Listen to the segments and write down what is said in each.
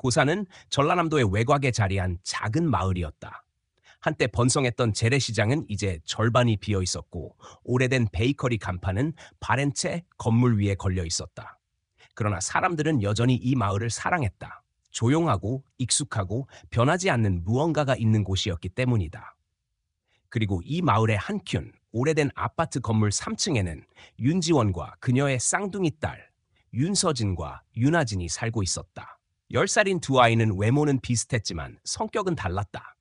고사는 전라남도의 외곽에 자리한 작은 마을이었다. 한때 번성했던 재래시장은 이제 절반이 비어 있었고 오래된 베이커리 간판은 바랜 채 건물 위에 걸려 있었다. 그러나 사람들은 여전히 이 마을을 사랑했다. 조용하고 익숙하고 변하지 않는 무언가가 있는 곳이었기 때문이다. 그리고 이 마을의 한켠 오래된 아파트 건물 3층에는 윤지원과 그녀의 쌍둥이 딸 윤서진과 윤아진이 살고 있었다. 10살인 두 아이는 외모는 비슷했지만 성격은 달랐다.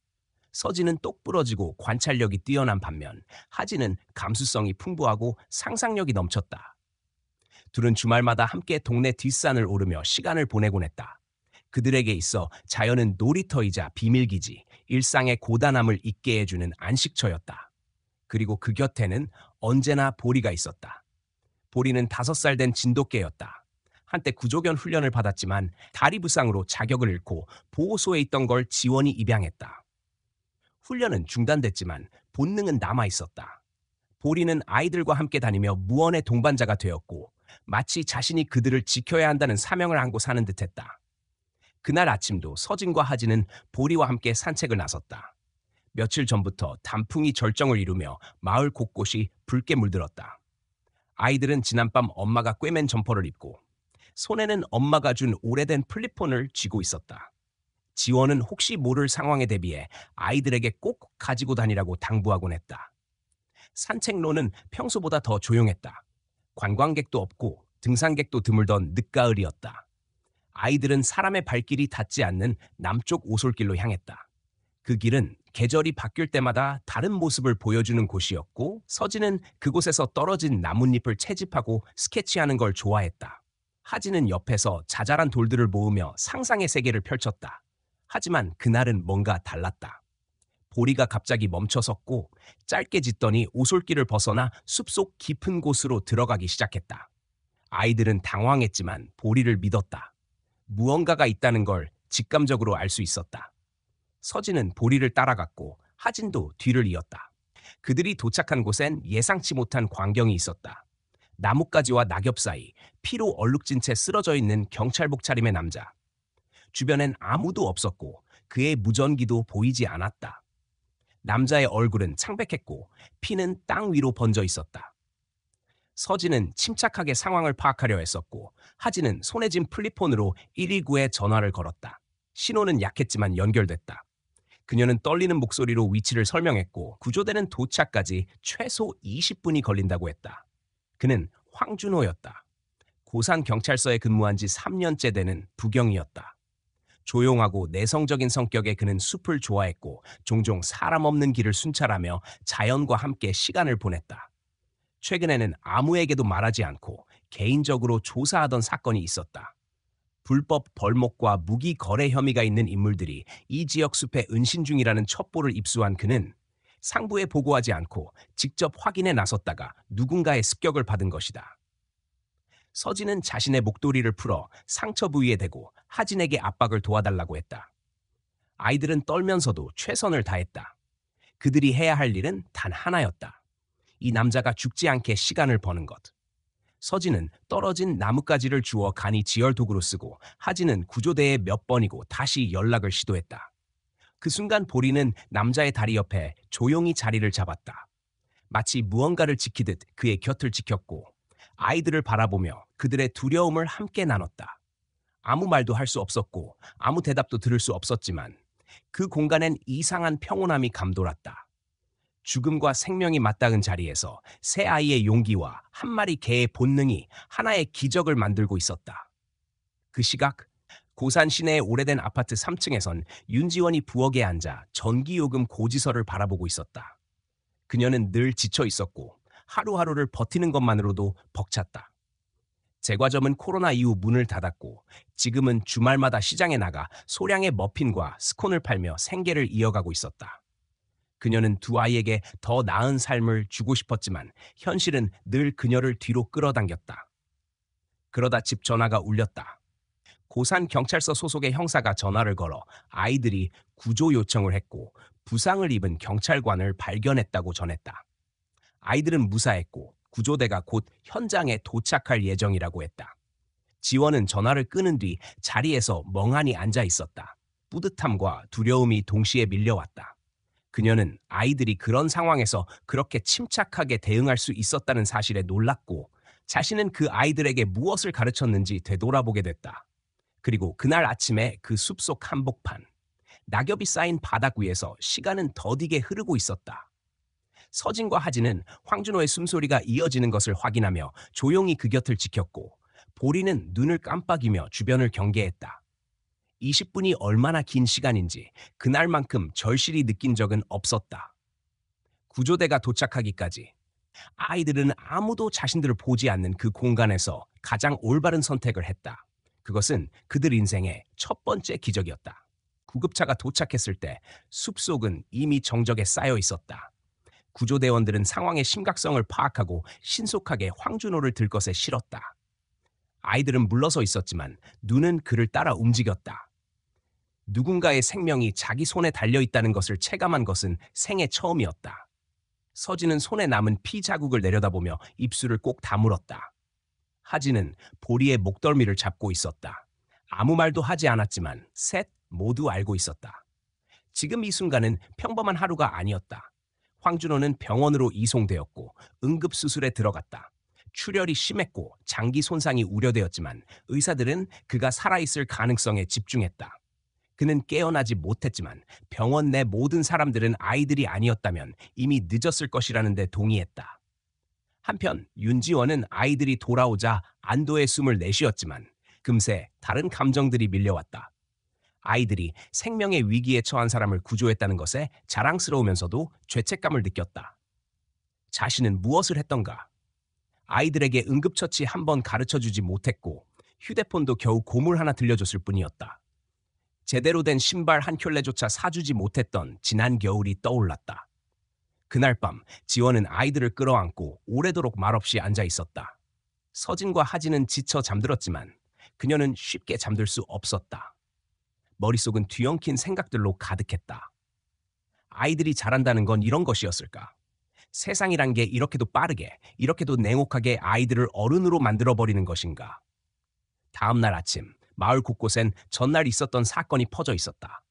서진은 똑부러지고 관찰력이 뛰어난 반면 하진은 감수성이 풍부하고 상상력이 넘쳤다. 둘은 주말마다 함께 동네 뒷산을 오르며 시간을 보내곤 했다. 그들에게 있어 자연은 놀이터이자 비밀기지, 일상의 고단함을 잊게 해주는 안식처였다. 그리고 그 곁에는 언제나 보리가 있었다. 보리는 5살 된 진돗개였다. 한때 구조견 훈련을 받았지만 다리 부상으로 자격을 잃고 보호소에 있던 걸 지원이 입양했다. 훈련은 중단됐지만 본능은 남아있었다. 보리는 아이들과 함께 다니며 무언의 동반자가 되었고 마치 자신이 그들을 지켜야 한다는 사명을 안고 사는 듯했다. 그날 아침도 서진과 하진은 보리와 함께 산책을 나섰다. 며칠 전부터 단풍이 절정을 이루며 마을 곳곳이 붉게 물들었다. 아이들은 지난밤 엄마가 꿰맨 점퍼를 입고 손에는 엄마가 준 오래된 플립폰을 쥐고 있었다. 지원은 혹시 모를 상황에 대비해 아이들에게 꼭 가지고 다니라고 당부하곤 했다. 산책로는 평소보다 더 조용했다. 관광객도 없고 등산객도 드물던 늦가을이었다. 아이들은 사람의 발길이 닿지 않는 남쪽 오솔길로 향했다. 그 길은 계절이 바뀔 때마다 다른 모습을 보여주는 곳이었고 서진은 그곳에서 떨어진 나뭇잎을 채집하고 스케치하는 걸 좋아했다. 하진은 옆에서 자잘한 돌들을 모으며 상상의 세계를 펼쳤다. 하지만 그날은 뭔가 달랐다. 보리가 갑자기 멈춰섰고 짧게 짖더니 오솔길을 벗어나 숲속 깊은 곳으로 들어가기 시작했다. 아이들은 당황했지만 보리를 믿었다. 무언가가 있다는 걸 직감적으로 알 수 있었다. 서진은 보리를 따라갔고 하진도 뒤를 이었다. 그들이 도착한 곳엔 예상치 못한 광경이 있었다. 나뭇가지와 낙엽 사이 피로 얼룩진 채 쓰러져 있는 경찰복 차림의 남자. 주변엔 아무도 없었고 그의 무전기도 보이지 않았다. 남자의 얼굴은 창백했고 피는 땅 위로 번져 있었다. 서진은 침착하게 상황을 파악하려 했었고 하진은 손에 쥔 플립폰으로 119에 전화를 걸었다. 신호는 약했지만 연결됐다. 그녀는 떨리는 목소리로 위치를 설명했고 구조대는 도착까지 최소 20분이 걸린다고 했다. 그는 황준호였다. 고산 경찰서에 근무한 지 3년째 되는 부경이었다. 조용하고 내성적인 성격의 그는 숲을 좋아했고 종종 사람 없는 길을 순찰하며 자연과 함께 시간을 보냈다. 최근에는 아무에게도 말하지 않고 개인적으로 조사하던 사건이 있었다. 불법 벌목과 무기 거래 혐의가 있는 인물들이 이 지역 숲에 은신 중이라는 첩보를 입수한 그는 상부에 보고하지 않고 직접 확인에 나섰다가 누군가의 습격을 받은 것이다. 서진은 자신의 목도리를 풀어 상처 부위에 대고 하진에게 압박을 도와달라고 했다. 아이들은 떨면서도 최선을 다했다. 그들이 해야 할 일은 단 하나였다. 이 남자가 죽지 않게 시간을 버는 것. 서진은 떨어진 나뭇가지를 주워 간이 지열 도구로 쓰고 하진은 구조대에 몇 번이고 다시 연락을 시도했다. 그 순간 보리는 남자의 다리 옆에 조용히 자리를 잡았다. 마치 무언가를 지키듯 그의 곁을 지켰고 아이들을 바라보며 그들의 두려움을 함께 나눴다. 아무 말도 할 수 없었고 아무 대답도 들을 수 없었지만 그 공간엔 이상한 평온함이 감돌았다. 죽음과 생명이 맞닿은 자리에서 새 아이의 용기와 한 마리 개의 본능이 하나의 기적을 만들고 있었다. 그 시각 고산 시내의 오래된 아파트 3층에선 윤지원이 부엌에 앉아 전기요금 고지서를 바라보고 있었다. 그녀는 늘 지쳐 있었고 하루하루를 버티는 것만으로도 벅찼다. 제과점은 코로나 이후 문을 닫았고 지금은 주말마다 시장에 나가 소량의 머핀과 스콘을 팔며 생계를 이어가고 있었다. 그녀는 두 아이에게 더 나은 삶을 주고 싶었지만 현실은 늘 그녀를 뒤로 끌어당겼다. 그러다 집 전화가 울렸다. 고산 경찰서 소속의 형사가 전화를 걸어 아이들이 구조 요청을 했고 부상을 입은 경찰관을 발견했다고 전했다. 아이들은 무사했고 구조대가 곧 현장에 도착할 예정이라고 했다. 지원은 전화를 끊은 뒤 자리에서 멍하니 앉아 있었다. 뿌듯함과 두려움이 동시에 밀려왔다. 그녀는 아이들이 그런 상황에서 그렇게 침착하게 대응할 수 있었다는 사실에 놀랐고, 자신은 그 아이들에게 무엇을 가르쳤는지 되돌아보게 됐다. 그리고 그날 아침에 그 숲속 한복판, 낙엽이 쌓인 바닥 위에서 시간은 더디게 흐르고 있었다. 서진과 하진은 황준호의 숨소리가 이어지는 것을 확인하며 조용히 그 곁을 지켰고, 보리는 눈을 깜빡이며 주변을 경계했다. 20분이 얼마나 긴 시간인지 그날만큼 절실히 느낀 적은 없었다. 구조대가 도착하기까지 아이들은 아무도 자신들을 보지 않는 그 공간에서 가장 올바른 선택을 했다. 그것은 그들 인생의 첫 번째 기적이었다. 구급차가 도착했을 때 숲속은 이미 정적에 쌓여 있었다. 구조대원들은 상황의 심각성을 파악하고 신속하게 황준호를 들것에 실었다. 아이들은 물러서 있었지만 눈은 그를 따라 움직였다. 누군가의 생명이 자기 손에 달려있다는 것을 체감한 것은 생애 처음이었다. 서진은 손에 남은 피 자국을 내려다보며 입술을 꼭 다물었다. 하진은 보리의 목덜미를 잡고 있었다. 아무 말도 하지 않았지만 셋 모두 알고 있었다. 지금 이 순간은 평범한 하루가 아니었다. 황준호는 병원으로 이송되었고 응급수술에 들어갔다. 출혈이 심했고 장기 손상이 우려되었지만 의사들은 그가 살아있을 가능성에 집중했다. 그는 깨어나지 못했지만 병원 내 모든 사람들은 아이들이 아니었다면 이미 늦었을 것이라는 데 동의했다. 한편 윤지원은 아이들이 돌아오자 안도의 숨을 내쉬었지만 금세 다른 감정들이 밀려왔다. 아이들이 생명의 위기에 처한 사람을 구조했다는 것에 자랑스러우면서도 죄책감을 느꼈다. 자신은 무엇을 했던가? 아이들에게 응급처치 한 번 가르쳐주지 못했고 휴대폰도 겨우 고물 하나 들려줬을 뿐이었다. 제대로 된 신발 한 켤레조차 사주지 못했던 지난 겨울이 떠올랐다. 그날 밤 지원은 아이들을 끌어안고 오래도록 말없이 앉아 있었다. 서진과 하진은 지쳐 잠들었지만 그녀는 쉽게 잠들 수 없었다. 머릿속은 뒤엉킨 생각들로 가득했다. 아이들이 자란다는 건 이런 것이었을까? 세상이란 게 이렇게도 빠르게, 이렇게도 냉혹하게 아이들을 어른으로 만들어버리는 것인가? 다음 날 아침, 마을 곳곳엔 전날 있었던 사건이 퍼져 있었다.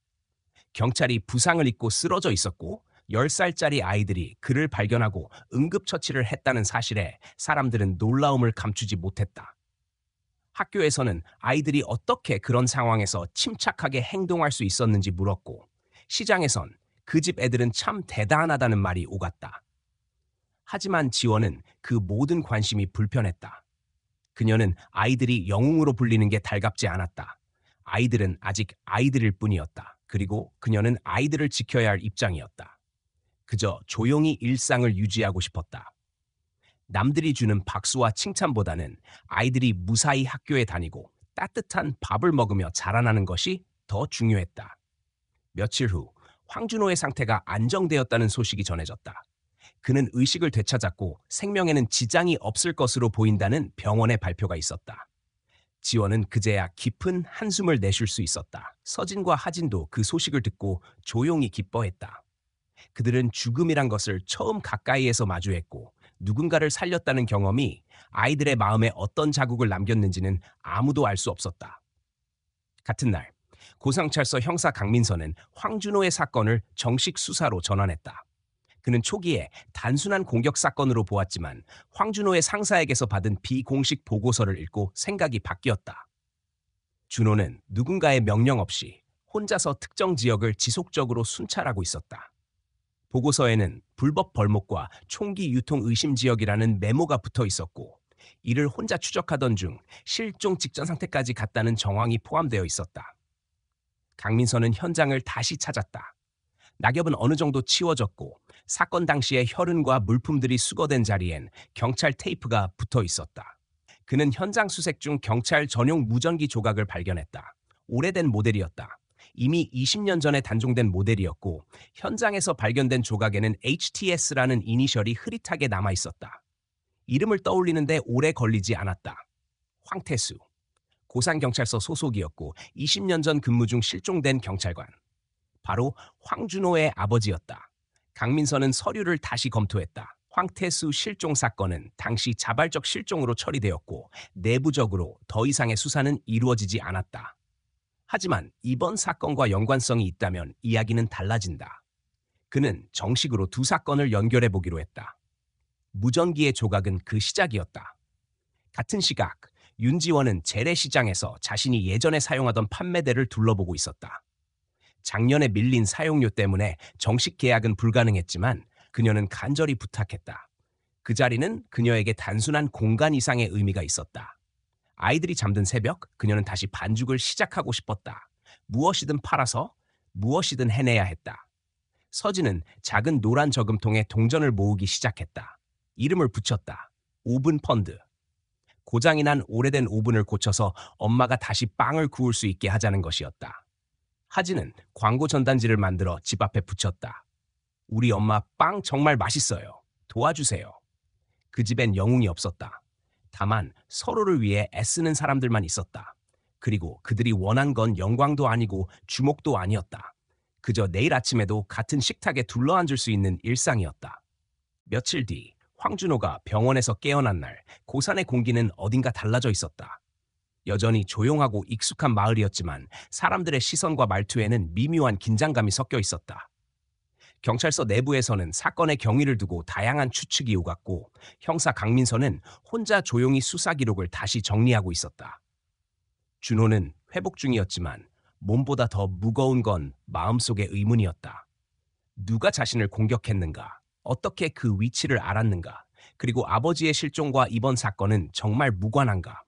경찰이 부상을 입고 쓰러져 있었고 10살짜리 아이들이 그를 발견하고 응급처치를 했다는 사실에 사람들은 놀라움을 감추지 못했다. 학교에서는 아이들이 어떻게 그런 상황에서 침착하게 행동할 수 있었는지 물었고 시장에선 그 집 애들은 참 대단하다는 말이 오갔다. 하지만 지원은 그 모든 관심이 불편했다. 그녀는 아이들이 영웅으로 불리는 게 달갑지 않았다. 아이들은 아직 아이들일 뿐이었다. 그리고 그녀는 아이들을 지켜야 할 입장이었다. 그저 조용히 일상을 유지하고 싶었다. 남들이 주는 박수와 칭찬보다는 아이들이 무사히 학교에 다니고 따뜻한 밥을 먹으며 자라나는 것이 더 중요했다. 며칠 후 황준호의 상태가 안정되었다는 소식이 전해졌다. 그는 의식을 되찾았고 생명에는 지장이 없을 것으로 보인다는 병원의 발표가 있었다. 지원은 그제야 깊은 한숨을 내쉴 수 있었다. 서진과 하진도 그 소식을 듣고 조용히 기뻐했다. 그들은 죽음이란 것을 처음 가까이에서 마주했고 누군가를 살렸다는 경험이 아이들의 마음에 어떤 자국을 남겼는지는 아무도 알 수 없었다. 같은 날 고상찰서 형사 강민서는 황준호의 사건을 정식 수사로 전환했다. 그는 초기에 단순한 공격 사건으로 보았지만 황준호의 상사에게서 받은 비공식 보고서를 읽고 생각이 바뀌었다. 준호는 누군가의 명령 없이 혼자서 특정 지역을 지속적으로 순찰하고 있었다. 보고서에는 불법 벌목과 총기 유통 의심 지역이라는 메모가 붙어 있었고 이를 혼자 추적하던 중 실종 직전 상태까지 갔다는 정황이 포함되어 있었다. 강민서는 현장을 다시 찾았다. 낙엽은 어느 정도 치워졌고 사건 당시의 혈흔과 물품들이 수거된 자리엔 경찰 테이프가 붙어 있었다. 그는 현장 수색 중 경찰 전용 무전기 조각을 발견했다. 오래된 모델이었다. 이미 20년 전에 단종된 모델이었고 현장에서 발견된 조각에는 HTS라는 이니셜이 흐릿하게 남아 있었다. 이름을 떠올리는데 오래 걸리지 않았다. 황태수. 고산경찰서 소속이었고 20년 전 근무 중 실종된 경찰관. 바로 황준호의 아버지였다. 강민서는 서류를 다시 검토했다. 황태수 실종 사건은 당시 자발적 실종으로 처리되었고 내부적으로 더 이상의 수사는 이루어지지 않았다. 하지만 이번 사건과 연관성이 있다면 이야기는 달라진다. 그는 정식으로 두 사건을 연결해 보기로 했다. 무전기의 조각은 그 시작이었다. 같은 시각, 윤지원은 재래시장에서 자신이 예전에 사용하던 판매대를 둘러보고 있었다. 작년에 밀린 사용료 때문에 정식 계약은 불가능했지만 그녀는 간절히 부탁했다. 그 자리는 그녀에게 단순한 공간 이상의 의미가 있었다. 아이들이 잠든 새벽, 그녀는 다시 반죽을 시작하고 싶었다. 무엇이든 팔아서 무엇이든 해내야 했다. 서진은 작은 노란 저금통에 동전을 모으기 시작했다. 이름을 붙였다. 오븐 펀드. 고장이 난 오래된 오븐을 고쳐서 엄마가 다시 빵을 구울 수 있게 하자는 것이었다. 하진은 광고 전단지를 만들어 집 앞에 붙였다. 우리 엄마 빵 정말 맛있어요. 도와주세요. 그 집엔 영웅이 없었다. 다만 서로를 위해 애쓰는 사람들만 있었다. 그리고 그들이 원한 건 영광도 아니고 주목도 아니었다. 그저 내일 아침에도 같은 식탁에 둘러앉을 수 있는 일상이었다. 며칠 뒤 황준호가 병원에서 깨어난 날 고산의 공기는 어딘가 달라져 있었다. 여전히 조용하고 익숙한 마을이었지만 사람들의 시선과 말투에는 미묘한 긴장감이 섞여 있었다. 경찰서 내부에서는 사건의 경위를 두고 다양한 추측이 오갔고 형사 강민서는 혼자 조용히 수사 기록을 다시 정리하고 있었다. 준호는 회복 중이었지만 몸보다 더 무거운 건 마음속의 의문이었다. 누가 자신을 공격했는가? 어떻게 그 위치를 알았는가? 그리고 아버지의 실종과 이번 사건은 정말 무관한가?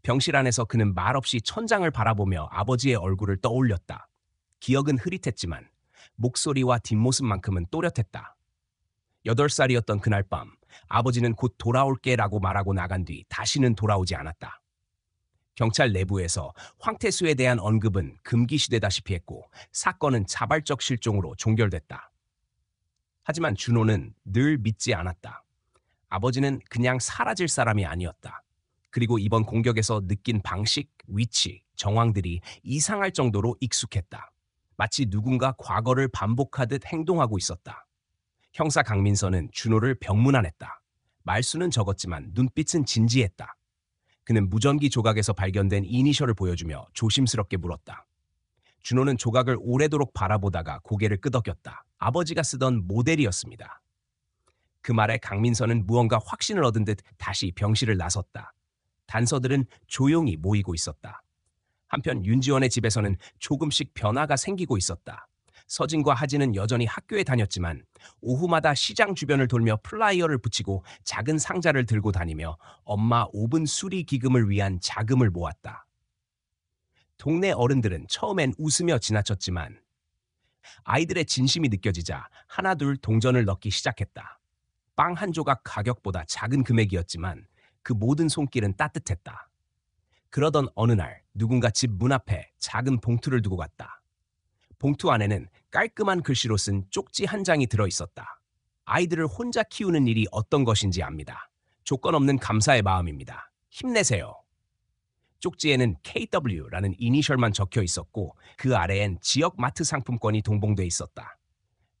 병실 안에서 그는 말없이 천장을 바라보며 아버지의 얼굴을 떠올렸다. 기억은 흐릿했지만 목소리와 뒷모습만큼은 또렷했다. 8살이었던 그날 밤 아버지는 곧 돌아올게라고 말하고 나간 뒤 다시는 돌아오지 않았다. 경찰 내부에서 황태수에 대한 언급은 금기시되다시피 했고 사건은 자발적 실종으로 종결됐다. 하지만 준호는 늘 믿지 않았다. 아버지는 그냥 사라질 사람이 아니었다. 그리고 이번 공격에서 느낀 방식, 위치, 정황들이 이상할 정도로 익숙했다. 마치 누군가 과거를 반복하듯 행동하고 있었다. 형사 강민서는 준호를 병문안했다. 말수는 적었지만 눈빛은 진지했다. 그는 무전기 조각에서 발견된 이니셜을 보여주며 조심스럽게 물었다. 준호는 조각을 오래도록 바라보다가 고개를 끄덕였다. 아버지가 쓰던 모델이었습니다. 그 말에 강민서는 무언가 확신을 얻은 듯 다시 병실을 나섰다. 단서들은 조용히 모이고 있었다. 한편 윤지원의 집에서는 조금씩 변화가 생기고 있었다. 서진과 하진은 여전히 학교에 다녔지만 오후마다 시장 주변을 돌며 플라이어를 붙이고 작은 상자를 들고 다니며 엄마 오븐 수리 기금을 위한 자금을 모았다. 동네 어른들은 처음엔 웃으며 지나쳤지만 아이들의 진심이 느껴지자 하나둘 동전을 넣기 시작했다. 빵 한 조각 가격보다 작은 금액이었지만 그 모든 손길은 따뜻했다. 그러던 어느 날 누군가 집 문 앞에 작은 봉투를 두고 갔다. 봉투 안에는 깔끔한 글씨로 쓴 쪽지 한 장이 들어있었다. 아이들을 혼자 키우는 일이 어떤 것인지 압니다. 조건 없는 감사의 마음입니다. 힘내세요. 쪽지에는 KW라는 이니셜만 적혀 있었고 그 아래엔 지역 마트 상품권이 동봉돼 있었다.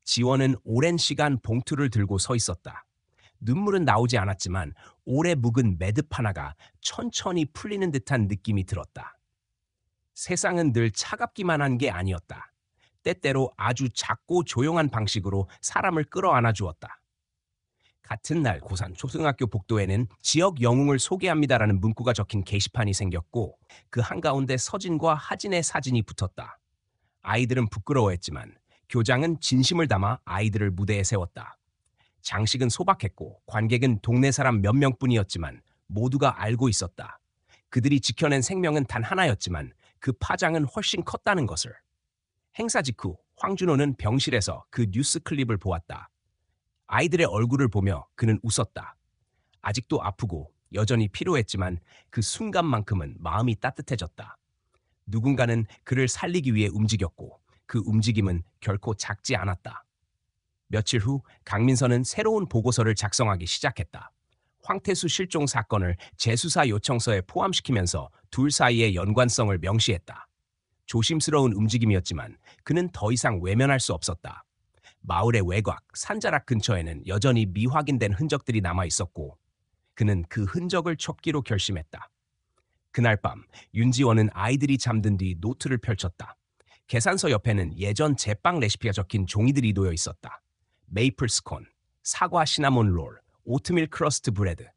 지원은 오랜 시간 봉투를 들고 서 있었다. 눈물은 나오지 않았지만 오래 묵은 매듭 하나가 천천히 풀리는 듯한 느낌이 들었다. 세상은 늘 차갑기만 한 게 아니었다. 때때로 아주 작고 조용한 방식으로 사람을 끌어안아 주었다. 같은 날 고산 초등학교 복도에는 지역 영웅을 소개합니다라는 문구가 적힌 게시판이 생겼고 그 한가운데 서진과 하진의 사진이 붙었다. 아이들은 부끄러워했지만 교장은 진심을 담아 아이들을 무대에 세웠다. 장식은 소박했고 관객은 동네 사람 몇 명뿐이었지만 모두가 알고 있었다. 그들이 지켜낸 생명은 단 하나였지만 그 파장은 훨씬 컸다는 것을. 행사 직후 황준호는 병실에서 그 뉴스 클립을 보았다. 아이들의 얼굴을 보며 그는 웃었다. 아직도 아프고 여전히 필요했지만 그 순간만큼은 마음이 따뜻해졌다. 누군가는 그를 살리기 위해 움직였고 그 움직임은 결코 작지 않았다. 며칠 후 강민서는 새로운 보고서를 작성하기 시작했다. 황태수 실종 사건을 재수사 요청서에 포함시키면서 둘 사이의 연관성을 명시했다. 조심스러운 움직임이었지만 그는 더 이상 외면할 수 없었다. 마을의 외곽, 산자락 근처에는 여전히 미확인된 흔적들이 남아 있었고 그는 그 흔적을 쫓기로 결심했다. 그날 밤 윤지원은 아이들이 잠든 뒤 노트를 펼쳤다. 계산서 옆에는 예전 제빵 레시피가 적힌 종이들이 놓여 있었다. 메이플 스콘, 사과 시나몬 롤, 오트밀 크러스트 브레드.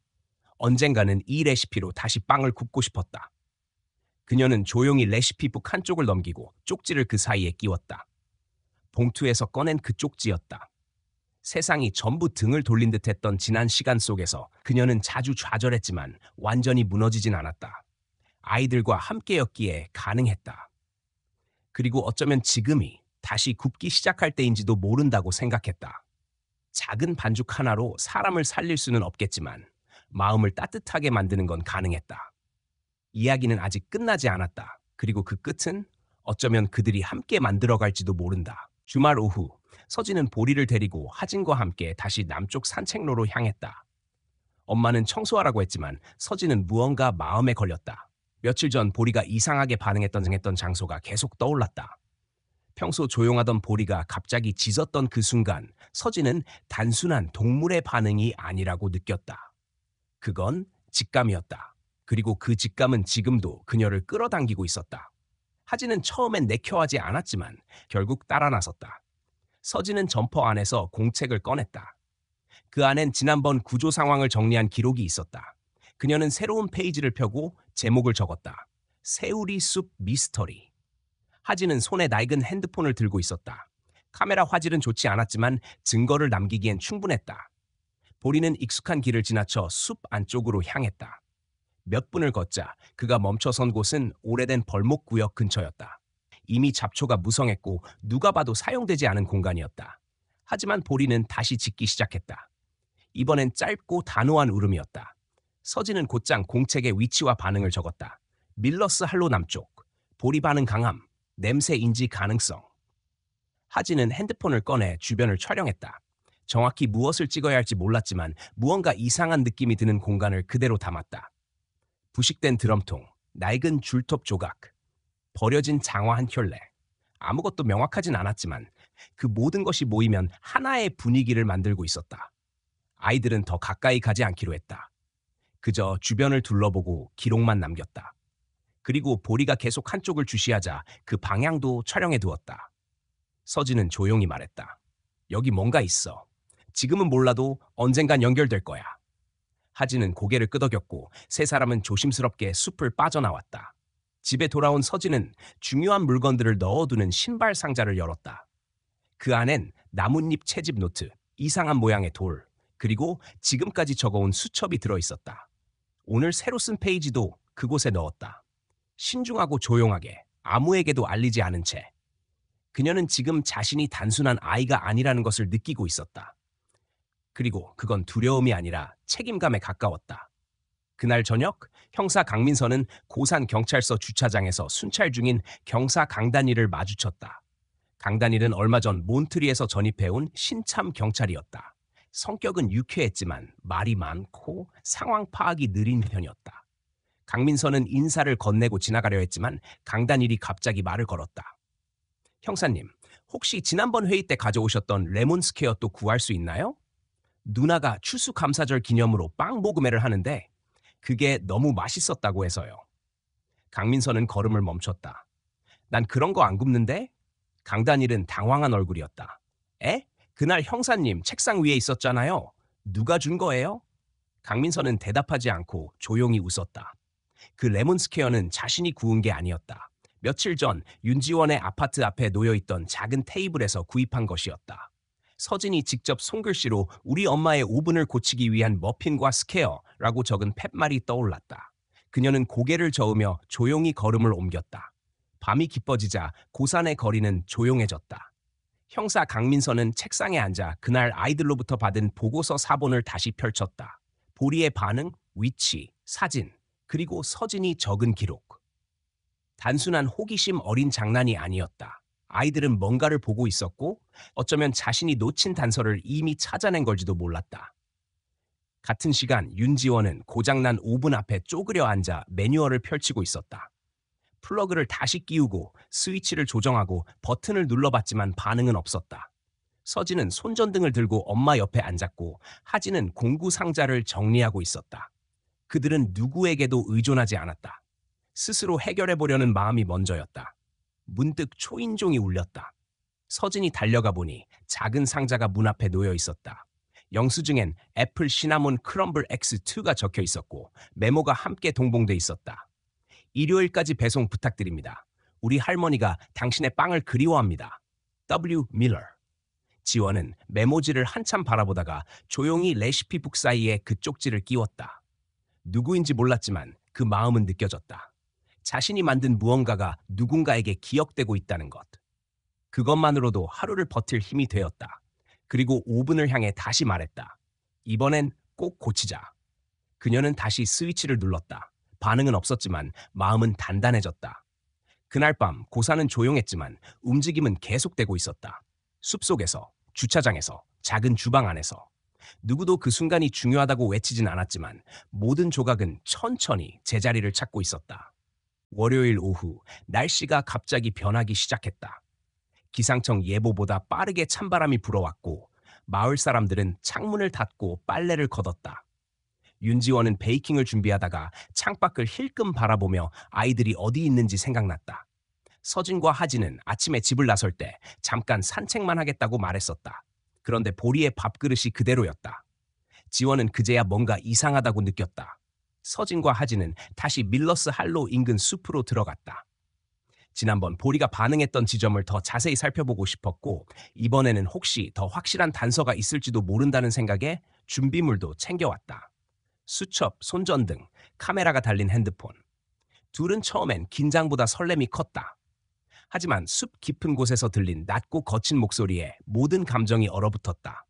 언젠가는 이 레시피로 다시 빵을 굽고 싶었다. 그녀는 조용히 레시피북 한쪽을 넘기고 쪽지를 그 사이에 끼웠다. 봉투에서 꺼낸 그 쪽지였다. 세상이 전부 등을 돌린 듯했던 지난 시간 속에서 그녀는 자주 좌절했지만 완전히 무너지진 않았다. 아이들과 함께였기에 가능했다. 그리고 어쩌면 지금이 다시 굽기 시작할 때인지도 모른다고 생각했다. 작은 반죽 하나로 사람을 살릴 수는 없겠지만 마음을 따뜻하게 만드는 건 가능했다. 이야기는 아직 끝나지 않았다. 그리고 그 끝은 어쩌면 그들이 함께 만들어갈지도 모른다. 주말 오후 서진은 보리를 데리고 하진과 함께 다시 남쪽 산책로로 향했다. 엄마는 청소하라고 했지만 서진은 무언가 마음에 걸렸다. 며칠 전 보리가 이상하게 반응했던 장소가 계속 떠올랐다. 평소 조용하던 보리가 갑자기 짖었던 그 순간 서진은 단순한 동물의 반응이 아니라고 느꼈다. 그건 직감이었다. 그리고 그 직감은 지금도 그녀를 끌어당기고 있었다. 하진은 처음엔 내켜하지 않았지만 결국 따라 나섰다. 서진은 점퍼 안에서 공책을 꺼냈다. 그 안엔 지난번 구조 상황을 정리한 기록이 있었다. 그녀는 새로운 페이지를 펴고 제목을 적었다. 새우리 숲 미스터리. 하진은 손에 낡은 핸드폰을 들고 있었다. 카메라 화질은 좋지 않았지만 증거를 남기기엔 충분했다. 보리는 익숙한 길을 지나쳐 숲 안쪽으로 향했다. 몇 분을 걷자 그가 멈춰선 곳은 오래된 벌목구역 근처였다. 이미 잡초가 무성했고 누가 봐도 사용되지 않은 공간이었다. 하지만 보리는 다시 짖기 시작했다. 이번엔 짧고 단호한 울음이었다. 서진은 곧장 공책의 위치와 반응을 적었다. 밀러스 할로 남쪽, 보리 반응 강함, 냄새 인지 가능성. 하진은 핸드폰을 꺼내 주변을 촬영했다. 정확히 무엇을 찍어야 할지 몰랐지만 무언가 이상한 느낌이 드는 공간을 그대로 담았다. 부식된 드럼통, 낡은 줄톱 조각, 버려진 장화 한 켤레. 아무것도 명확하진 않았지만 그 모든 것이 모이면 하나의 분위기를 만들고 있었다. 아이들은 더 가까이 가지 않기로 했다. 그저 주변을 둘러보고 기록만 남겼다. 그리고 보리가 계속 한쪽을 주시하자 그 방향도 촬영해 두었다. 서진은 조용히 말했다. 여기 뭔가 있어. 지금은 몰라도 언젠간 연결될 거야. 하진은 고개를 끄덕였고 세 사람은 조심스럽게 숲을 빠져나왔다. 집에 돌아온 서진은 중요한 물건들을 넣어두는 신발 상자를 열었다. 그 안엔 나뭇잎 채집 노트, 이상한 모양의 돌, 그리고 지금까지 적어온 수첩이 들어있었다. 오늘 새로 쓴 페이지도 그곳에 넣었다. 신중하고 조용하게 아무에게도 알리지 않은 채. 그녀는 지금 자신이 단순한 아이가 아니라는 것을 느끼고 있었다. 그리고 그건 두려움이 아니라 책임감에 가까웠다. 그날 저녁 형사 강민선은 고산 경찰서 주차장에서 순찰 중인 경사 강단일을 마주쳤다. 강단일은 얼마 전 몬트리에서 전입해온 신참 경찰이었다. 성격은 유쾌했지만 말이 많고 상황 파악이 느린 편이었다. 강민선은 인사를 건네고 지나가려 했지만 강단일이 갑자기 말을 걸었다. 형사님, 혹시 지난번 회의 때 가져오셨던 레몬 스퀘어 또 구할 수 있나요? 누나가 추수감사절 기념으로 빵 모금회를 하는데 그게 너무 맛있었다고 해서요. 강민선은 걸음을 멈췄다. 난 그런 거 안 굽는데? 강단일은 당황한 얼굴이었다. 에? 그날 형사님 책상 위에 있었잖아요. 누가 준 거예요? 강민선은 대답하지 않고 조용히 웃었다. 그 레몬 스퀘어는 자신이 구운 게 아니었다. 며칠 전 윤지원의 아파트 앞에 놓여있던 작은 테이블에서 구입한 것이었다. 서진이 직접 손글씨로 우리 엄마의 오븐을 고치기 위한 머핀과 스퀘어라고 적은 팻말이 떠올랐다. 그녀는 고개를 저으며 조용히 걸음을 옮겼다. 밤이 깊어지자 고산의 거리는 조용해졌다. 형사 강민선은 책상에 앉아 그날 아이들로부터 받은 보고서 사본을 다시 펼쳤다. 보리의 반응, 위치, 사진, 그리고 서진이 적은 기록. 단순한 호기심 어린 장난이 아니었다. 아이들은 뭔가를 보고 있었고 어쩌면 자신이 놓친 단서를 이미 찾아낸 걸지도 몰랐다. 같은 시간 윤지원은 고장난 오븐 앞에 쪼그려 앉아 매뉴얼을 펼치고 있었다. 플러그를 다시 끼우고 스위치를 조정하고 버튼을 눌러봤지만 반응은 없었다. 서진은 손전등을 들고 엄마 옆에 앉았고 하진은 공구 상자를 정리하고 있었다. 그들은 누구에게도 의존하지 않았다. 스스로 해결해보려는 마음이 먼저였다. 문득 초인종이 울렸다. 서진이 달려가 보니 작은 상자가 문 앞에 놓여 있었다. 영수증엔 애플 시나몬 크럼블 X2가 적혀 있었고 메모가 함께 동봉돼 있었다. 일요일까지 배송 부탁드립니다. 우리 할머니가 당신의 빵을 그리워합니다. W. 밀러. 지원은 메모지를 한참 바라보다가 조용히 레시피북 사이에 그 쪽지를 끼웠다. 누구인지 몰랐지만 그 마음은 느껴졌다. 자신이 만든 무언가가 누군가에게 기억되고 있다는 것. 그것만으로도 하루를 버틸 힘이 되었다. 그리고 오븐을 향해 다시 말했다. 이번엔 꼭 고치자. 그녀는 다시 스위치를 눌렀다. 반응은 없었지만 마음은 단단해졌다. 그날 밤 고사는 조용했지만 움직임은 계속되고 있었다. 숲속에서, 주차장에서, 작은 주방 안에서. 누구도 그 순간이 중요하다고 외치진 않았지만 모든 조각은 천천히 제자리를 찾고 있었다. 월요일 오후 날씨가 갑자기 변하기 시작했다. 기상청 예보보다 빠르게 찬바람이 불어왔고 마을 사람들은 창문을 닫고 빨래를 걷었다. 윤지원은 베이킹을 준비하다가 창밖을 힐끔 바라보며 아이들이 어디 있는지 생각났다. 서진과 하진은 아침에 집을 나설 때 잠깐 산책만 하겠다고 말했었다. 그런데 보리의 밥그릇이 그대로였다. 지원은 그제야 뭔가 이상하다고 느꼈다. 서진과 하진은 다시 밀러스 할로 인근 숲으로 들어갔다. 지난번 보리가 반응했던 지점을 더 자세히 살펴보고 싶었고 이번에는 혹시 더 확실한 단서가 있을지도 모른다는 생각에 준비물도 챙겨왔다. 수첩, 손전등, 카메라가 달린 핸드폰. 둘은 처음엔 긴장보다 설렘이 컸다. 하지만 숲 깊은 곳에서 들린 낮고 거친 목소리에 모든 감정이 얼어붙었다.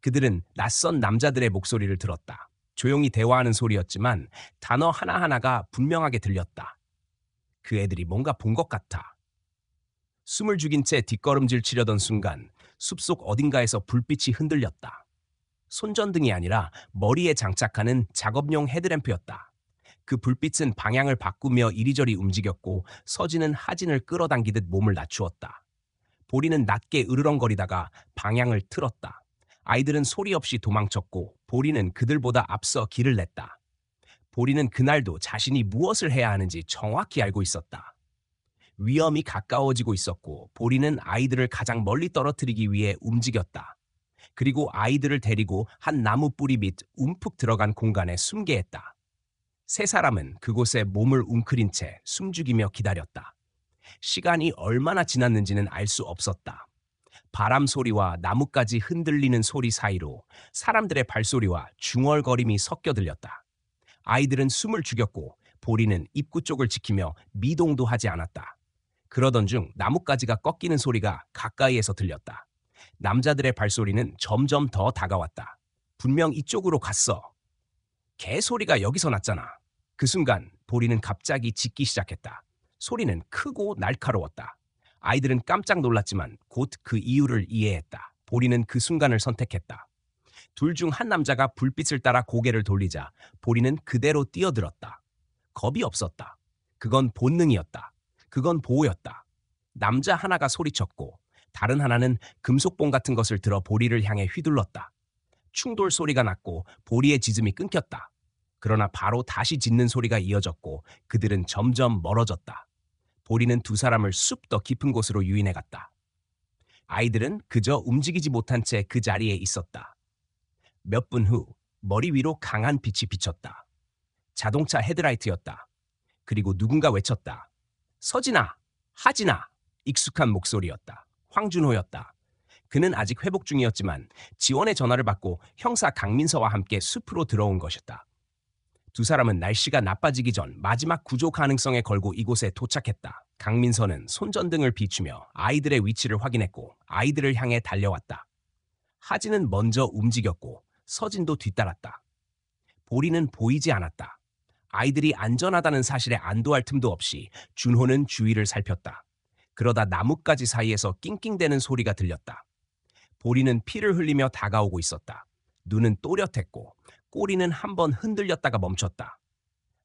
그들은 낯선 남자들의 목소리를 들었다. 조용히 대화하는 소리였지만 단어 하나하나가 분명하게 들렸다. 그 애들이 뭔가 본 것 같아. 숨을 죽인 채 뒷걸음질 치려던 순간 숲속 어딘가에서 불빛이 흔들렸다. 손전등이 아니라 머리에 장착하는 작업용 헤드램프였다. 그 불빛은 방향을 바꾸며 이리저리 움직였고 서진은 하진을 끌어당기듯 몸을 낮추었다. 보리는 낮게 으르렁거리다가 방향을 틀었다. 아이들은 소리 없이 도망쳤고 보리는 그들보다 앞서 길을 냈다. 보리는 그날도 자신이 무엇을 해야 하는지 정확히 알고 있었다. 위험이 가까워지고 있었고 보리는 아이들을 가장 멀리 떨어뜨리기 위해 움직였다. 그리고 아이들을 데리고 한 나무 뿌리 밑 움푹 들어간 공간에 숨게 했다. 세 사람은 그곳에 몸을 웅크린 채 숨죽이며 기다렸다. 시간이 얼마나 지났는지는 알 수 없었다. 바람 소리와 나뭇가지 흔들리는 소리 사이로 사람들의 발소리와 중얼거림이 섞여 들렸다. 아이들은 숨을 죽였고 보리는 입구 쪽을 지키며 미동도 하지 않았다. 그러던 중 나뭇가지가 꺾이는 소리가 가까이에서 들렸다. 남자들의 발소리는 점점 더 다가왔다. 분명 이쪽으로 갔어. 개소리가 여기서 났잖아. 그 순간 보리는 갑자기 짖기 시작했다. 소리는 크고 날카로웠다. 아이들은 깜짝 놀랐지만 곧 그 이유를 이해했다. 보리는 그 순간을 선택했다. 둘 중 한 남자가 불빛을 따라 고개를 돌리자 보리는 그대로 뛰어들었다. 겁이 없었다. 그건 본능이었다. 그건 보호였다. 남자 하나가 소리쳤고 다른 하나는 금속봉 같은 것을 들어 보리를 향해 휘둘렀다. 충돌 소리가 났고 보리의 짖음이 끊겼다. 그러나 바로 다시 짖는 소리가 이어졌고 그들은 점점 멀어졌다. 보리는 두 사람을 숲 더 깊은 곳으로 유인해갔다. 아이들은 그저 움직이지 못한 채 그 자리에 있었다. 몇 분 후 머리 위로 강한 빛이 비쳤다. 자동차 헤드라이트였다. 그리고 누군가 외쳤다. 서진아! 하진아! 익숙한 목소리였다. 황준호였다. 그는 아직 회복 중이었지만 지원의 전화를 받고 형사 강민서와 함께 숲으로 들어온 것이었다. 두 사람은 날씨가 나빠지기 전 마지막 구조 가능성에 걸고 이곳에 도착했다. 강민서는 손전등을 비추며 아이들의 위치를 확인했고 아이들을 향해 달려왔다. 하진은 먼저 움직였고 서진도 뒤따랐다. 보리는 보이지 않았다. 아이들이 안전하다는 사실에 안도할 틈도 없이 준호는 주위를 살폈다. 그러다 나뭇가지 사이에서 낑낑대는 소리가 들렸다. 보리는 피를 흘리며 다가오고 있었다. 눈은 또렷했고 꼬리는 한번 흔들렸다가 멈췄다.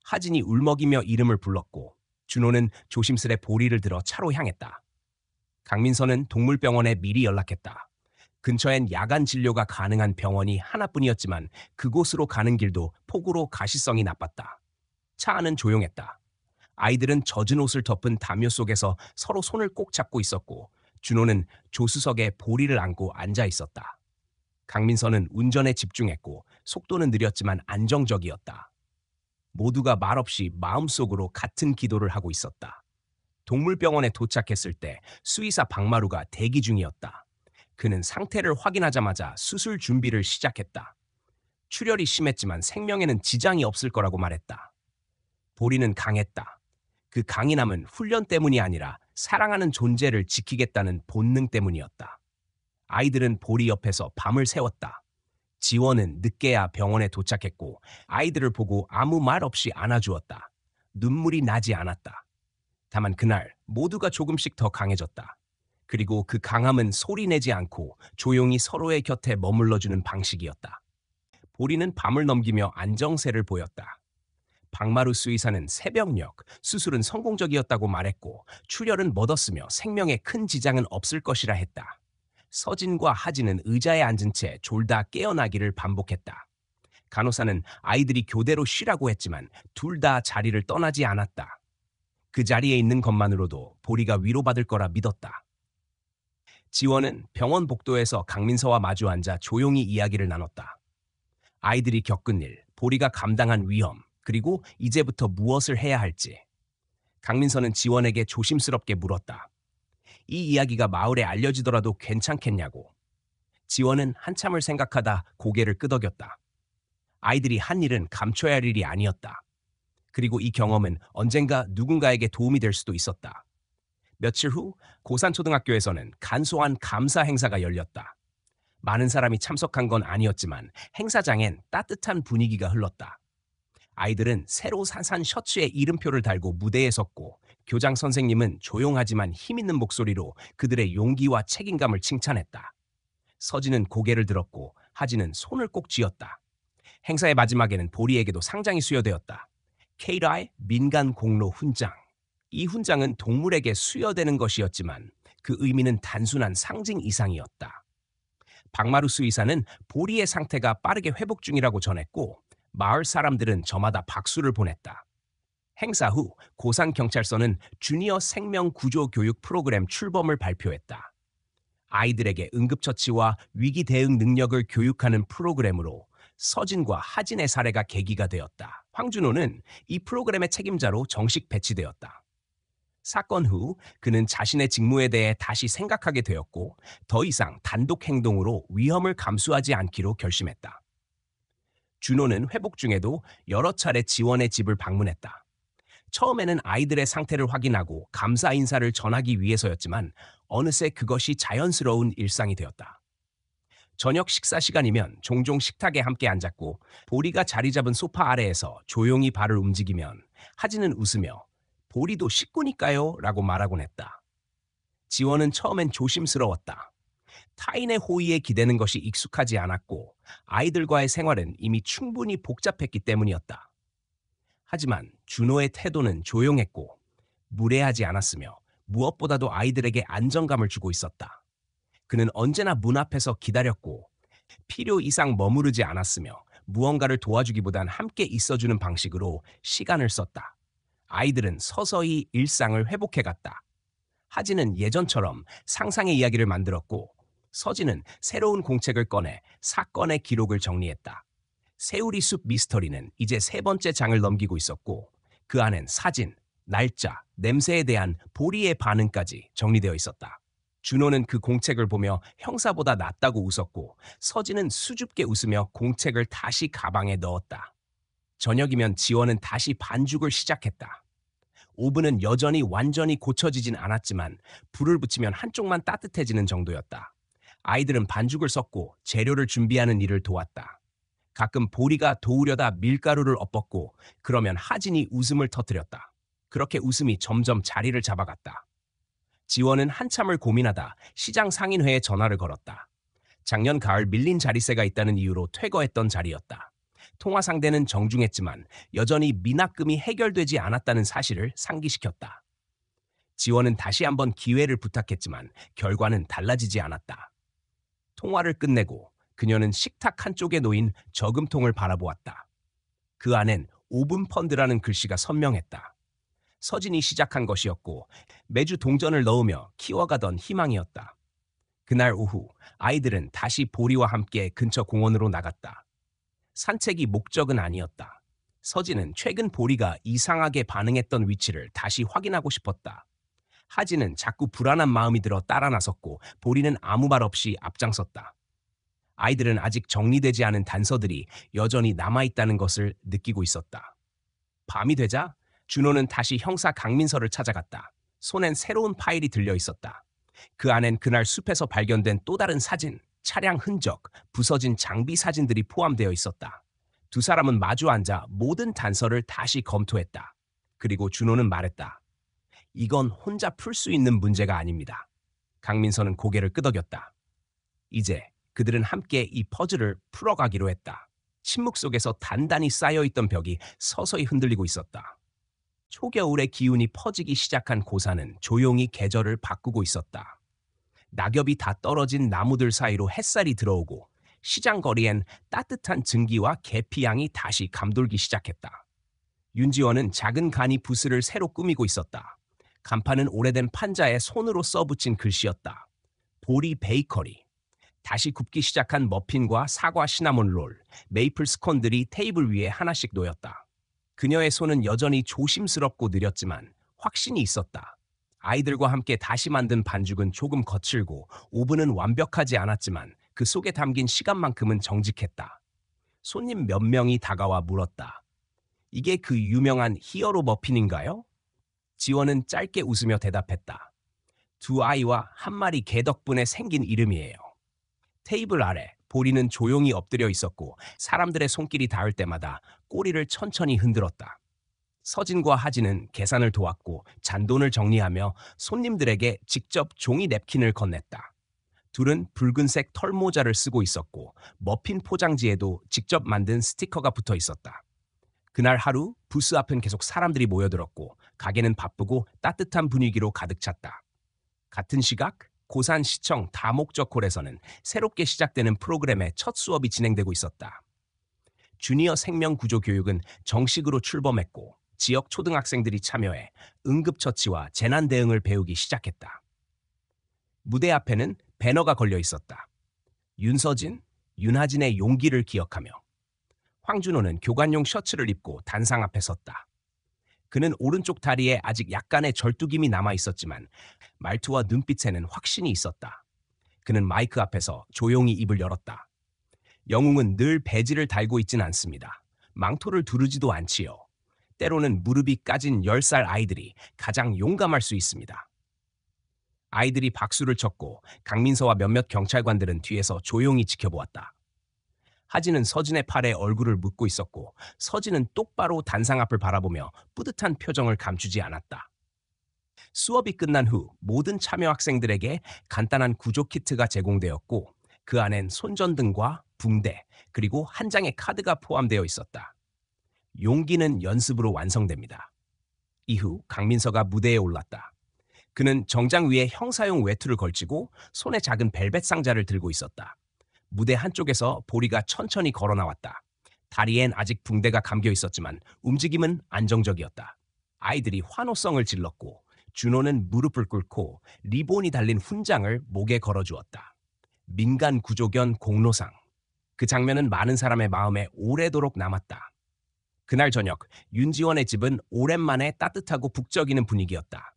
하진이 울먹이며 이름을 불렀고 준호는 조심스레 보리를 들어 차로 향했다. 강민서는 동물병원에 미리 연락했다. 근처엔 야간 진료가 가능한 병원이 하나뿐이었지만 그곳으로 가는 길도 폭우로 가시성이 나빴다. 차 안은 조용했다. 아이들은 젖은 옷을 덮은 담요 속에서 서로 손을 꼭 잡고 있었고 준호는 조수석에 보리를 안고 앉아 있었다. 강민서는 운전에 집중했고 속도는 느렸지만 안정적이었다. 모두가 말없이 마음속으로 같은 기도를 하고 있었다. 동물병원에 도착했을 때 수의사 박마루가 대기 중이었다. 그는 상태를 확인하자마자 수술 준비를 시작했다. 출혈이 심했지만 생명에는 지장이 없을 거라고 말했다. 보리는 강했다. 그 강인함은 훈련 때문이 아니라 사랑하는 존재를 지키겠다는 본능 때문이었다. 아이들은 보리 옆에서 밤을 새웠다. 지원은 늦게야 병원에 도착했고 아이들을 보고 아무 말 없이 안아주었다. 눈물이 나지 않았다. 다만 그날 모두가 조금씩 더 강해졌다. 그리고 그 강함은 소리내지 않고 조용히 서로의 곁에 머물러주는 방식이었다. 보리는 밤을 넘기며 안정세를 보였다. 박마루 수의사는 새벽녘 수술은 성공적이었다고 말했고 출혈은 멎었으며 생명에 큰 지장은 없을 것이라 했다. 서진과 하진은 의자에 앉은 채 졸다 깨어나기를 반복했다. 간호사는 아이들이 교대로 쉬라고 했지만 둘 다 자리를 떠나지 않았다. 그 자리에 있는 것만으로도 보리가 위로받을 거라 믿었다. 지원은 병원 복도에서 강민서와 마주 앉아 조용히 이야기를 나눴다. 아이들이 겪은 일, 보리가 감당한 위험, 그리고 이제부터 무엇을 해야 할지. 강민서는 지원에게 조심스럽게 물었다. 이 이야기가 마을에 알려지더라도 괜찮겠냐고. 지원은 한참을 생각하다 고개를 끄덕였다. 아이들이 한 일은 감춰야 할 일이 아니었다. 그리고 이 경험은 언젠가 누군가에게 도움이 될 수도 있었다. 며칠 후 고산초등학교에서는 간소한 감사 행사가 열렸다. 많은 사람이 참석한 건 아니었지만 행사장엔 따뜻한 분위기가 흘렀다. 아이들은 새로 산 셔츠에 이름표를 달고 무대에 섰고 교장 선생님은 조용하지만 힘있는 목소리로 그들의 용기와 책임감을 칭찬했다. 서진은 고개를 들었고 하진은 손을 꼭 쥐었다. 행사의 마지막에는 보리에게도 상장이 수여되었다. 케이라의 민간 공로 훈장. 이 훈장은 동물에게 수여되는 것이었지만 그 의미는 단순한 상징 이상이었다. 박마루 수의사는 보리의 상태가 빠르게 회복 중이라고 전했고 마을 사람들은 저마다 박수를 보냈다. 행사 후 고산경찰서는 주니어 생명구조 교육 프로그램 출범을 발표했다. 아이들에게 응급처치와 위기 대응 능력을 교육하는 프로그램으로 서진과 하진의 사례가 계기가 되었다. 황준호는 이 프로그램의 책임자로 정식 배치되었다. 사건 후 그는 자신의 직무에 대해 다시 생각하게 되었고 더 이상 단독 행동으로 위험을 감수하지 않기로 결심했다. 준호는 회복 중에도 여러 차례 지원의 집을 방문했다. 처음에는 아이들의 상태를 확인하고 감사 인사를 전하기 위해서였지만 어느새 그것이 자연스러운 일상이 되었다. 저녁 식사 시간이면 종종 식탁에 함께 앉았고 보리가 자리 잡은 소파 아래에서 조용히 발을 움직이면 하진은 웃으며 보리도 식구니까요 라고 말하곤 했다. 지원은 처음엔 조심스러웠다. 타인의 호의에 기대는 것이 익숙하지 않았고 아이들과의 생활은 이미 충분히 복잡했기 때문이었다. 하지만 준호의 태도는 조용했고 무례하지 않았으며 무엇보다도 아이들에게 안정감을 주고 있었다. 그는 언제나 문 앞에서 기다렸고 필요 이상 머무르지 않았으며 무언가를 도와주기보단 함께 있어주는 방식으로 시간을 썼다. 아이들은 서서히 일상을 회복해갔다. 하진은 예전처럼 상상의 이야기를 만들었고 서진은 새로운 공책을 꺼내 사건의 기록을 정리했다. 새우리 숲 미스터리는 이제 3번째 장을 넘기고 있었고 그 안엔 사진, 날짜, 냄새에 대한 보리의 반응까지 정리되어 있었다. 준호는 그 공책을 보며 형사보다 낫다고 웃었고 서진은 수줍게 웃으며 공책을 다시 가방에 넣었다. 저녁이면 지원은 다시 반죽을 시작했다. 오븐은 여전히 완전히 고쳐지진 않았지만 불을 붙이면 한쪽만 따뜻해지는 정도였다. 아이들은 반죽을 섞고 재료를 준비하는 일을 도왔다. 가끔 보리가 도우려다 밀가루를 엎었고 그러면 하진이 웃음을 터뜨렸다. 그렇게 웃음이 점점 자리를 잡아갔다. 지원은 한참을 고민하다 시장 상인회에 전화를 걸었다. 작년 가을 밀린 자리세가 있다는 이유로 퇴거했던 자리였다. 통화 상대는 정중했지만 여전히 미납금이 해결되지 않았다는 사실을 상기시켰다. 지원은 다시 한번 기회를 부탁했지만 결과는 달라지지 않았다. 통화를 끝내고 그녀는 식탁 한쪽에 놓인 저금통을 바라보았다. 그 안엔 오븐 펀드라는 글씨가 선명했다. 서진이 시작한 것이었고 매주 동전을 넣으며 키워가던 희망이었다. 그날 오후 아이들은 다시 보리와 함께 근처 공원으로 나갔다. 산책이 목적은 아니었다. 서진은 최근 보리가 이상하게 반응했던 위치를 다시 확인하고 싶었다. 하진은 자꾸 불안한 마음이 들어 따라 나섰고 보리는 아무 말 없이 앞장섰다. 아이들은 아직 정리되지 않은 단서들이 여전히 남아있다는 것을 느끼고 있었다. 밤이 되자 준호는 다시 형사 강민서를 찾아갔다. 손엔 새로운 파일이 들려 있었다. 그 안엔 그날 숲에서 발견된 또 다른 사진, 차량 흔적, 부서진 장비 사진들이 포함되어 있었다. 두 사람은 마주 앉아 모든 단서를 다시 검토했다. 그리고 준호는 말했다. 이건 혼자 풀 수 있는 문제가 아닙니다. 강민서는 고개를 끄덕였다. 이제 그들은 함께 이 퍼즐을 풀어가기로 했다. 침묵 속에서 단단히 쌓여있던 벽이 서서히 흔들리고 있었다. 초겨울의 기운이 퍼지기 시작한 고사는 조용히 계절을 바꾸고 있었다. 낙엽이 다 떨어진 나무들 사이로 햇살이 들어오고 시장 거리엔 따뜻한 증기와 계피향이 다시 감돌기 시작했다. 윤지원은 작은 간이 부스를 새로 꾸미고 있었다. 간판은 오래된 판자에 손으로 써붙인 글씨였다. 보리 베이커리. 다시 굽기 시작한 머핀과 사과 시나몬 롤, 메이플 스콘들이 테이블 위에 하나씩 놓였다. 그녀의 손은 여전히 조심스럽고 느렸지만 확신이 있었다. 아이들과 함께 다시 만든 반죽은 조금 거칠고 오븐은 완벽하지 않았지만 그 속에 담긴 시간만큼은 정직했다. 손님 몇 명이 다가와 물었다. 이게 그 유명한 히어로 머핀인가요? 지원은 짧게 웃으며 대답했다. 두 아이와 한 마리 개 덕분에 생긴 이름이에요. 테이블 아래 보리는 조용히 엎드려 있었고 사람들의 손길이 닿을 때마다 꼬리를 천천히 흔들었다. 서진과 하진은 계산을 도왔고 잔돈을 정리하며 손님들에게 직접 종이 냅킨을 건넸다. 둘은 붉은색 털모자를 쓰고 있었고 머핀 포장지에도 직접 만든 스티커가 붙어 있었다. 그날 하루 부스 앞은 계속 사람들이 모여들었고 가게는 바쁘고 따뜻한 분위기로 가득 찼다. 같은 시각 고산시청 다목적홀에서는 새롭게 시작되는 프로그램의 첫 수업이 진행되고 있었다. 주니어 생명구조 교육은 정식으로 출범했고 지역 초등학생들이 참여해 응급처치와 재난 대응을 배우기 시작했다. 무대 앞에는 배너가 걸려 있었다. 윤서진, 윤하진의 용기를 기억하며. 황준호는 교관용 셔츠를 입고 단상 앞에 섰다. 그는 오른쪽 다리에 아직 약간의 절뚝임이 남아 있었지만 말투와 눈빛에는 확신이 있었다. 그는 마이크 앞에서 조용히 입을 열었다. 영웅은 늘 배지를 달고 있진 않습니다. 망토를 두르지도 않지요. 때로는 무릎이 까진 10살 아이들이 가장 용감할 수 있습니다. 아이들이 박수를 쳤고 강민서와 몇몇 경찰관들은 뒤에서 조용히 지켜보았다. 하진은 서진의 팔에 얼굴을 묻고 있었고 서진은 똑바로 단상 앞을 바라보며 뿌듯한 표정을 감추지 않았다. 수업이 끝난 후 모든 참여 학생들에게 간단한 구조 키트가 제공되었고 그 안엔 손전등과 붕대 그리고 한 장의 카드가 포함되어 있었다. 용기는 연습으로 완성됩니다. 이후 강민서가 무대에 올랐다. 그는 정장 위에 형사용 외투를 걸치고 손에 작은 벨벳 상자를 들고 있었다. 무대 한쪽에서 보리가 천천히 걸어 나왔다. 다리엔 아직 붕대가 감겨 있었지만 움직임은 안정적이었다. 아이들이 환호성을 질렀고 준호는 무릎을 꿇고 리본이 달린 훈장을 목에 걸어주었다. 민간 구조견 공로상. 그 장면은 많은 사람의 마음에 오래도록 남았다. 그날 저녁 윤지원의 집은 오랜만에 따뜻하고 북적이는 분위기였다.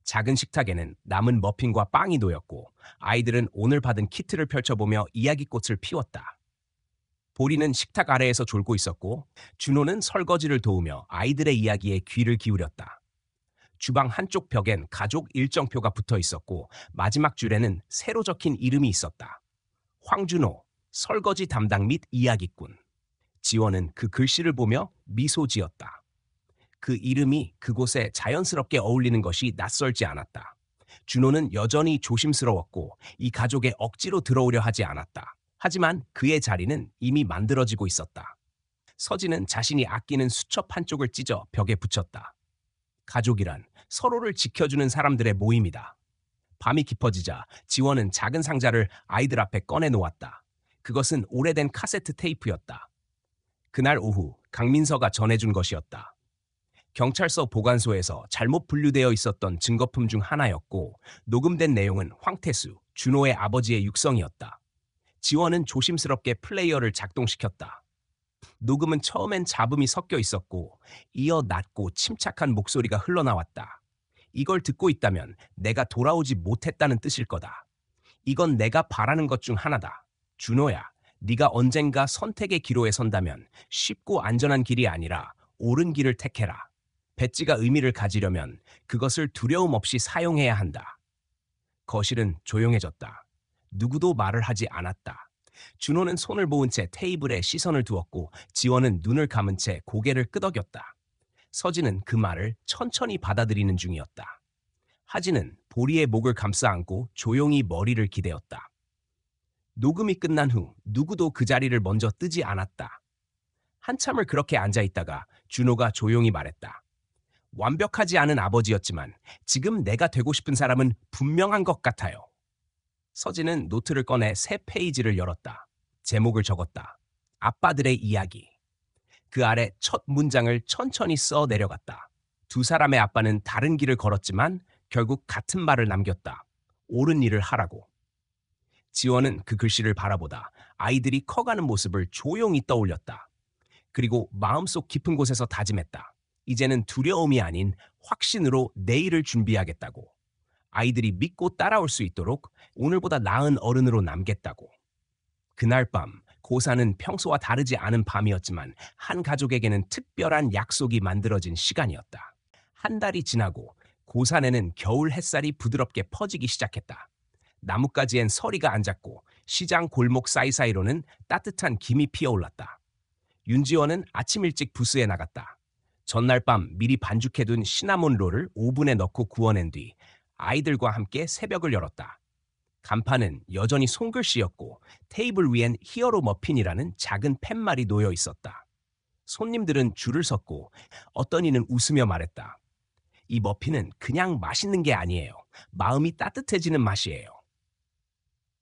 작은 식탁에는 남은 머핀과 빵이 놓였고 아이들은 오늘 받은 키트를 펼쳐보며 이야기꽃을 피웠다. 보리는 식탁 아래에서 졸고 있었고 준호는 설거지를 도우며 아이들의 이야기에 귀를 기울였다. 주방 한쪽 벽엔 가족 일정표가 붙어 있었고 마지막 줄에는 새로 적힌 이름이 있었다. 황준호, 설거지 담당 및 이야기꾼. 지원은 그 글씨를 보며 미소 지었다. 그 이름이 그곳에 자연스럽게 어울리는 것이 낯설지 않았다. 준호는 여전히 조심스러웠고 이 가족에 억지로 들어오려 하지 않았다. 하지만 그의 자리는 이미 만들어지고 있었다. 서진은 자신이 아끼는 수첩 한쪽을 찢어 벽에 붙였다. 가족이란 서로를 지켜주는 사람들의 모임이다. 밤이 깊어지자 지원은 작은 상자를 아이들 앞에 꺼내 놓았다. 그것은 오래된 카세트 테이프였다. 그날 오후 강민서가 전해준 것이었다. 경찰서 보관소에서 잘못 분류되어 있었던 증거품 중 하나였고 녹음된 내용은 황태수, 준호의 아버지의 육성이었다. 지원은 조심스럽게 플레이어를 작동시켰다. 녹음은 처음엔 잡음이 섞여 있었고 이어 낮고 침착한 목소리가 흘러나왔다. 이걸 듣고 있다면 내가 돌아오지 못했다는 뜻일 거다. 이건 내가 바라는 것 중 하나다. 준호야, 네가 언젠가 선택의 기로에 선다면 쉽고 안전한 길이 아니라 옳은 길을 택해라. 배지가 의미를 가지려면 그것을 두려움 없이 사용해야 한다. 거실은 조용해졌다. 누구도 말을 하지 않았다. 준호는 손을 모은 채 테이블에 시선을 두었고 지원은 눈을 감은 채 고개를 끄덕였다. 서진은 그 말을 천천히 받아들이는 중이었다. 하진은 보리의 목을 감싸 안고 조용히 머리를 기대었다. 녹음이 끝난 후 누구도 그 자리를 먼저 뜨지 않았다. 한참을 그렇게 앉아 있다가 준호가 조용히 말했다. 완벽하지 않은 아버지였지만 지금 내가 되고 싶은 사람은 분명한 것 같아요. 서진은 노트를 꺼내 새 페이지를 열었다. 제목을 적었다. 아빠들의 이야기. 그 아래 첫 문장을 천천히 써 내려갔다. 두 사람의 아빠는 다른 길을 걸었지만 결국 같은 말을 남겼다. 옳은 일을 하라고. 지원은 그 글씨를 바라보다 아이들이 커가는 모습을 조용히 떠올렸다. 그리고 마음속 깊은 곳에서 다짐했다. 이제는 두려움이 아닌 확신으로 내일을 준비하겠다고. 아이들이 믿고 따라올 수 있도록 오늘보다 나은 어른으로 남겠다고. 그날 밤 고사는 평소와 다르지 않은 밤이었지만 한 가족에게는 특별한 약속이 만들어진 시간이었다. 한 달이 지나고 고산에는 겨울 햇살이 부드럽게 퍼지기 시작했다. 나뭇가지엔 서리가 앉았고 시장 골목 사이사이로는 따뜻한 김이 피어올랐다. 윤지원은 아침 일찍 부스에 나갔다. 전날 밤 미리 반죽해둔 시나몬 롤을 오븐에 넣고 구워낸 뒤 아이들과 함께 새벽을 열었다. 간판은 여전히 손글씨였고 테이블 위엔 히어로 머핀이라는 작은 팻말이 놓여 있었다. 손님들은 줄을 섰고 어떤 이는 웃으며 말했다. 이 머핀은 그냥 맛있는 게 아니에요. 마음이 따뜻해지는 맛이에요.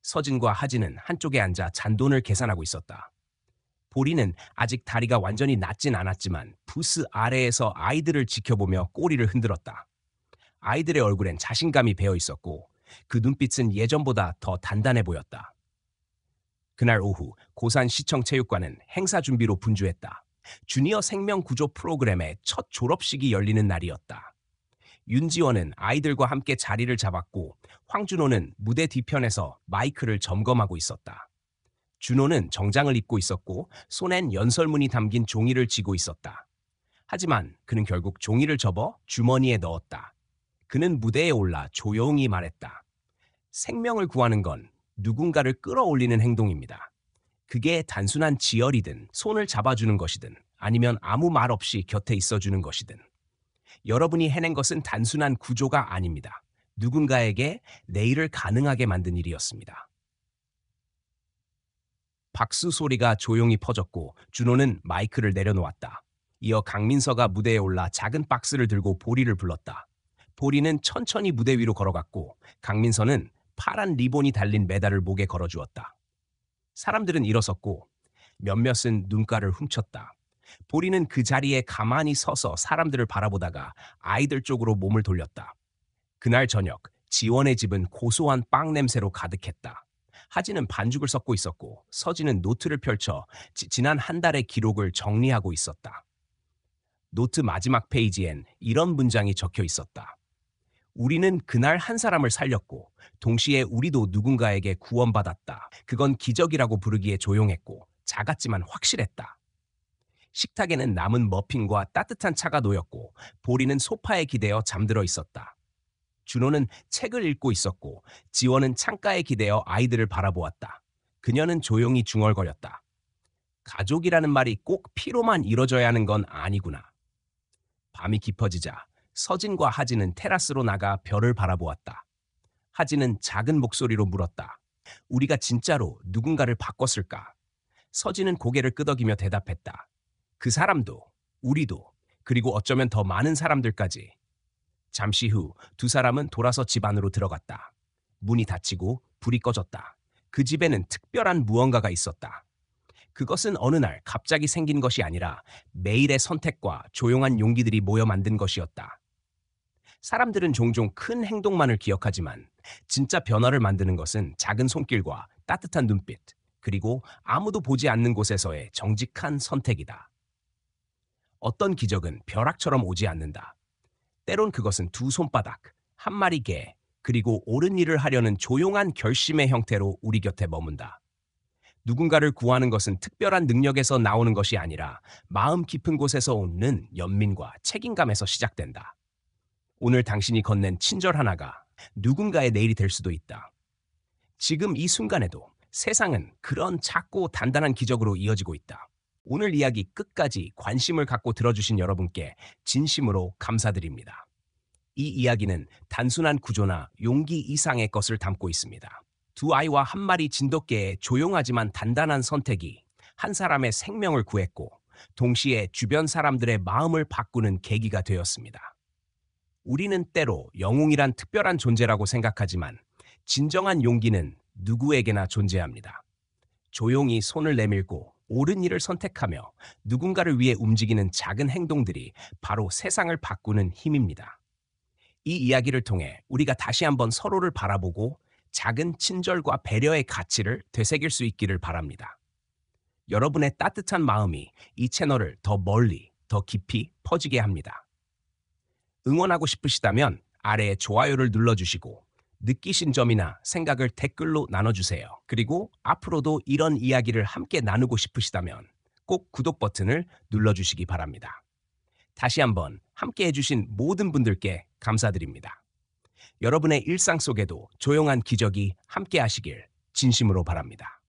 서진과 하진은 한쪽에 앉아 잔돈을 계산하고 있었다. 보리는 아직 다리가 완전히 낫진 않았지만 부스 아래에서 아이들을 지켜보며 꼬리를 흔들었다. 아이들의 얼굴엔 자신감이 배어 있었고 그 눈빛은 예전보다 더 단단해 보였다. 그날 오후 고산시청 체육관은 행사 준비로 분주했다. 주니어 생명구조 프로그램의 첫 졸업식이 열리는 날이었다. 윤지원은 아이들과 함께 자리를 잡았고 황준호는 무대 뒤편에서 마이크를 점검하고 있었다. 준호는 정장을 입고 있었고 손엔 연설문이 담긴 종이를 쥐고 있었다. 하지만 그는 결국 종이를 접어 주머니에 넣었다. 그는 무대에 올라 조용히 말했다. 생명을 구하는 건 누군가를 끌어올리는 행동입니다. 그게 단순한 지혈이든 손을 잡아주는 것이든 아니면 아무 말 없이 곁에 있어주는 것이든 여러분이 해낸 것은 단순한 구조가 아닙니다. 누군가에게 내일을 가능하게 만든 일이었습니다. 박수 소리가 조용히 퍼졌고 준호는 마이크를 내려놓았다. 이어 강민서가 무대에 올라 작은 박스를 들고 보리를 불렀다. 보리는 천천히 무대 위로 걸어갔고 강민서는 파란 리본이 달린 메달을 목에 걸어주었다. 사람들은 일어섰고 몇몇은 눈가를 훔쳤다. 보리는 그 자리에 가만히 서서 사람들을 바라보다가 아이들 쪽으로 몸을 돌렸다. 그날 저녁 지원의 집은 고소한 빵 냄새로 가득했다. 하진은 반죽을 섞고 있었고 서진은 노트를 펼쳐 지난 한 달의 기록을 정리하고 있었다. 노트 마지막 페이지엔 이런 문장이 적혀 있었다. 우리는 그날 한 사람을 살렸고 동시에 우리도 누군가에게 구원받았다. 그건 기적이라고 부르기에 조용했고 작았지만 확실했다. 식탁에는 남은 머핀과 따뜻한 차가 놓였고 보리는 소파에 기대어 잠들어 있었다. 준호는 책을 읽고 있었고 지원은 창가에 기대어 아이들을 바라보았다. 그녀는 조용히 중얼거렸다. 가족이라는 말이 꼭 피로만 이뤄져야 하는 건 아니구나. 밤이 깊어지자 서진과 하진은 테라스로 나가 별을 바라보았다. 하진은 작은 목소리로 물었다. 우리가 진짜로 누군가를 바꿨을까? 서진은 고개를 끄덕이며 대답했다. 그 사람도, 우리도, 그리고 어쩌면 더 많은 사람들까지. 잠시 후 두 사람은 돌아서 집 안으로 들어갔다. 문이 닫히고 불이 꺼졌다. 그 집에는 특별한 무언가가 있었다. 그것은 어느 날 갑자기 생긴 것이 아니라 매일의 선택과 조용한 용기들이 모여 만든 것이었다. 사람들은 종종 큰 행동만을 기억하지만 진짜 변화를 만드는 것은 작은 손길과 따뜻한 눈빛, 그리고 아무도 보지 않는 곳에서의 정직한 선택이다. 어떤 기적은 벼락처럼 오지 않는다. 때론 그것은 두 손바닥, 한 마리 개, 그리고 옳은 일을 하려는 조용한 결심의 형태로 우리 곁에 머문다. 누군가를 구하는 것은 특별한 능력에서 나오는 것이 아니라 마음 깊은 곳에서 오는 연민과 책임감에서 시작된다. 오늘 당신이 건넨 친절 하나가 누군가의 내일이 될 수도 있다. 지금 이 순간에도 세상은 그런 작고 단단한 기적으로 이어지고 있다. 오늘 이야기 끝까지 관심을 갖고 들어주신 여러분께 진심으로 감사드립니다. 이 이야기는 단순한 구조나 용기 이상의 것을 담고 있습니다. 두 아이와 한 마리 진돗개의 조용하지만 단단한 선택이 한 사람의 생명을 구했고 동시에 주변 사람들의 마음을 바꾸는 계기가 되었습니다. 우리는 때로 영웅이란 특별한 존재라고 생각하지만 진정한 용기는 누구에게나 존재합니다. 조용히 손을 내밀고 옳은 일을 선택하며 누군가를 위해 움직이는 작은 행동들이 바로 세상을 바꾸는 힘입니다. 이 이야기를 통해 우리가 다시 한번 서로를 바라보고 작은 친절과 배려의 가치를 되새길 수 있기를 바랍니다. 여러분의 따뜻한 마음이 이 채널을 더 멀리, 더 깊이 퍼지게 합니다. 응원하고 싶으시다면 아래에 좋아요를 눌러주시고 느끼신 점이나 생각을 댓글로 나눠주세요. 그리고 앞으로도 이런 이야기를 함께 나누고 싶으시다면 꼭 구독 버튼을 눌러주시기 바랍니다. 다시 한번 함께 해주신 모든 분들께 감사드립니다. 여러분의 일상 속에도 조용한 기적이 함께 하시길 진심으로 바랍니다.